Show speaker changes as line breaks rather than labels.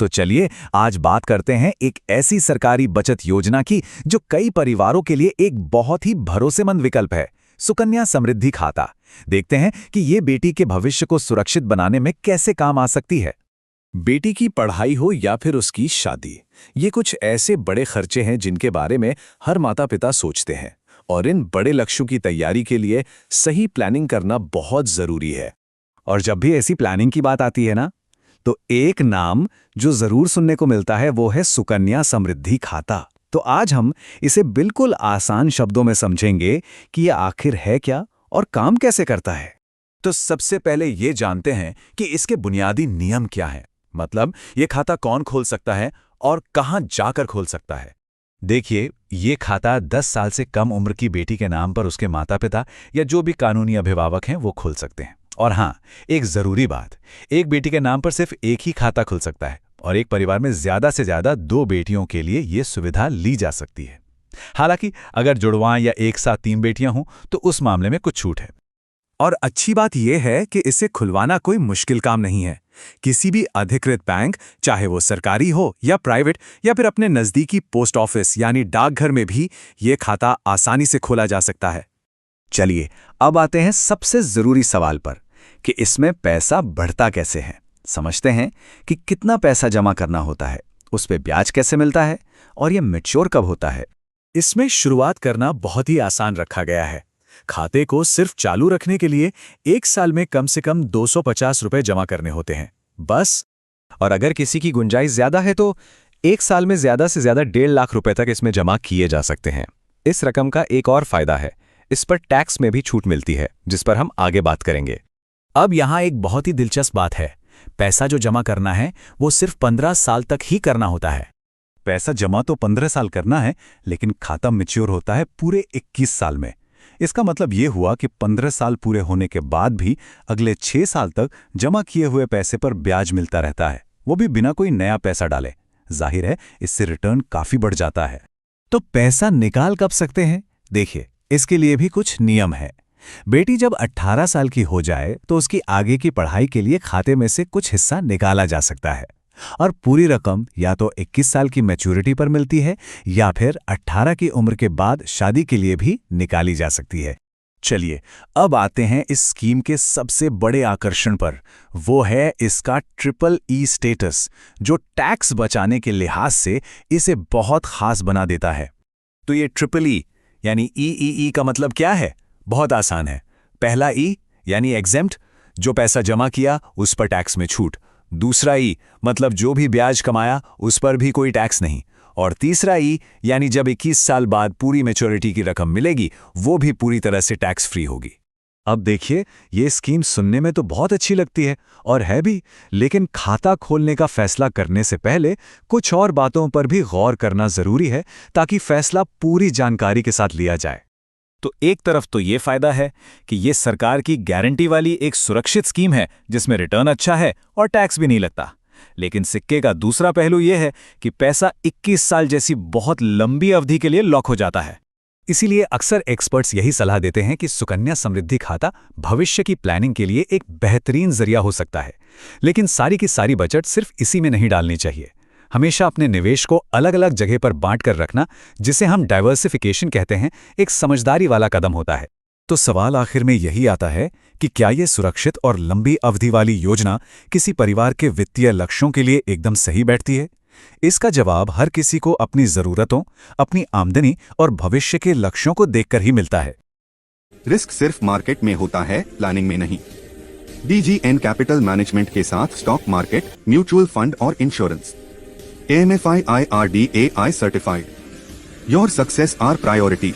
तो चलिए आज बात करते हैं एक ऐसी सरकारी बचत योजना की जो कई परिवारों के लिए एक बहुत ही भरोसेमंद विकल्प है, सुकन्या समृद्धि खाता। देखते हैं कि ये बेटी के भविष्य को सुरक्षित बनाने में कैसे काम आ सकती है।
बेटी की पढ़ाई हो या फिर उसकी शादी, ये कुछ ऐसे बड़े खर्चे हैं जिनके बारे में हर माता पिता सोचते हैं और इन बड़े लक्ष्यों की तैयारी के लिए सही प्लानिंग करना बहुत जरूरी है।
और जब भी ऐसी प्लानिंग की बात आती है ना, तो एक नाम जो जरूर सुनने को मिलता है वो है सुकन्या समृद्धि खाता। तो आज हम इसे बिल्कुल आसान शब्दों में समझेंगे कि ये आखिर है क्या और काम कैसे करता है। तो सबसे पहले ये जानते हैं कि इसके बुनियादी नियम क्या हैं। मतलब ये खाता कौन खोल सकता है और कहां जाकर खोल सकता है। देखिए, ये खाता 10 साल से कम उम्र की बेटी के नाम पर उसके माता पिता या जो भी कानूनी अभिभावक हैं वो खोल सकते हैं। और हाँ, एक जरूरी बात, एक बेटी के नाम पर सिर्फ एक ही खाता खुल सकता है और एक परिवार में ज्यादा से ज्यादा 2 बेटियों के लिए ये सुविधा ली जा सकती है। हालांकि अगर जुड़वां या एक साथ 3 बेटियां हों तो उस मामले में कुछ छूट है। और अच्छी बात यह है कि इसे खुलवाना कोई मुश्किल काम नहीं है। किसी भी अधिकृत बैंक, चाहे वो सरकारी हो या प्राइवेट या फिर अपने नजदीकी पोस्ट ऑफिस यानी डाकघर में भी ये खाता आसानी से खोला जा सकता है। चलिए अब आते हैं सबसे जरूरी सवाल पर कि इसमें पैसा बढ़ता कैसे है। समझते हैं कि कितना पैसा जमा करना होता है, उस पे ब्याज कैसे मिलता है और ये मैच्योर कब होता है। इसमें शुरुआत करना बहुत ही आसान रखा गया है। खाते को सिर्फ चालू रखने के लिए 1 साल में कम से कम 250 रुपए जमा करने होते हैं, बस। और अगर किसी की गुंजाइश ज्यादा है तो 1 साल में ज्यादा से ज्यादा 1.5 लाख रुपए तक इसमें जमा किए जा सकते हैं। इस रकम का एक और फायदा है, इस पर टैक्स में भी छूट मिलती है, जिस पर हम आगे बात करेंगे। अब यहाँ एक बहुत ही दिलचस्प बात है, पैसा जो जमा करना है वो सिर्फ 15 साल तक ही करना होता है। पैसा जमा तो 15 साल करना है, लेकिन खाता मैच्योर होता है पूरे 21 साल में। इसका मतलब ये हुआ कि 15 साल पूरे होने के बाद भी अगले 6 साल तक जमा किए हुए पैसे पर ब्याज मिलता रहता है, वो भी बिना कोई नया पैसा डाले। जाहिर है इससे रिटर्न काफी बढ़ जाता है। तो पैसा निकाल कब सकते हैं? देखिए, इसके लिए भी कुछ नियम है। बेटी जब 18 साल की हो जाए तो उसकी आगे की पढ़ाई के लिए खाते में से कुछ हिस्सा निकाला जा सकता है और पूरी रकम या तो 21 साल की मैच्योरिटी पर मिलती है या फिर 18 की उम्र के बाद शादी के लिए भी निकाली जा सकती है। चलिए अब आते हैं इस स्कीम के सबसे बड़े आकर्षण पर, वो है इसका EEE स्टेटस, जो टैक्स बचाने के लिहाज से इसे बहुत खास बना देता है। तो ये EEE यानी EEE का मतलब क्या है? बहुत आसान है। पहला E यानी एग्जेम्प्ट, जो पैसा जमा किया उस पर टैक्स में छूट। दूसरा E मतलब जो भी ब्याज कमाया उस पर भी कोई टैक्स नहीं। और तीसरा E यानी जब 21 साल बाद पूरी मैच्योरिटी की रकम मिलेगी वो भी पूरी तरह से टैक्स फ्री होगी। अब देखिए, ये स्कीम सुनने में तो बहुत अच्छी लगती है और है भी, लेकिन खाता खोलने का फैसला करने से पहले कुछ और बातों पर भी गौर करना जरूरी है ताकि फैसला पूरी जानकारी के साथ लिया जाए। तो एक तरफ तो ये फायदा है कि ये सरकार की गारंटी वाली एक सुरक्षित स्कीम है जिसमें रिटर्न अच्छा है और टैक्स भी नहीं लगता। लेकिन सिक्के का दूसरा पहलू ये है कि पैसा 21 साल जैसी बहुत लंबी अवधि के लिए लॉक हो जाता है। इसीलिए अक्सर एक्सपर्ट्स यही सलाह देते हैं कि सुकन्या समृद्धि खाता भविष्य की प्लानिंग के लिए एक बेहतरीन जरिया हो सकता है। लेकिन सारी की सारी बचत सिर्फ इसी में नहीं डालनी चाहिए। हमेशा अपने निवेश को अलग अलग जगह पर बांट कर रखना, जिसे हम डाइवर्सिफिकेशन कहते हैं, एक समझदारी वाला कदम होता है। तो सवाल आखिर में यही आता है कि क्या ये सुरक्षित और लंबी अवधि वाली योजना किसी परिवार के वित्तीय लक्ष्यों के लिए एकदम सही बैठती है? इसका जवाब हर किसी को अपनी जरूरतों, अपनी आमदनी और भविष्य के लक्ष्यों को देखकर ही मिलता है।
रिस्क सिर्फ मार्केट में होता है, प्लानिंग में नहीं। DGN कैपिटल मैनेजमेंट के साथ स्टॉक मार्केट, म्यूचुअल फंड और insurance. AMFI IRDAI certified. Your success our priority.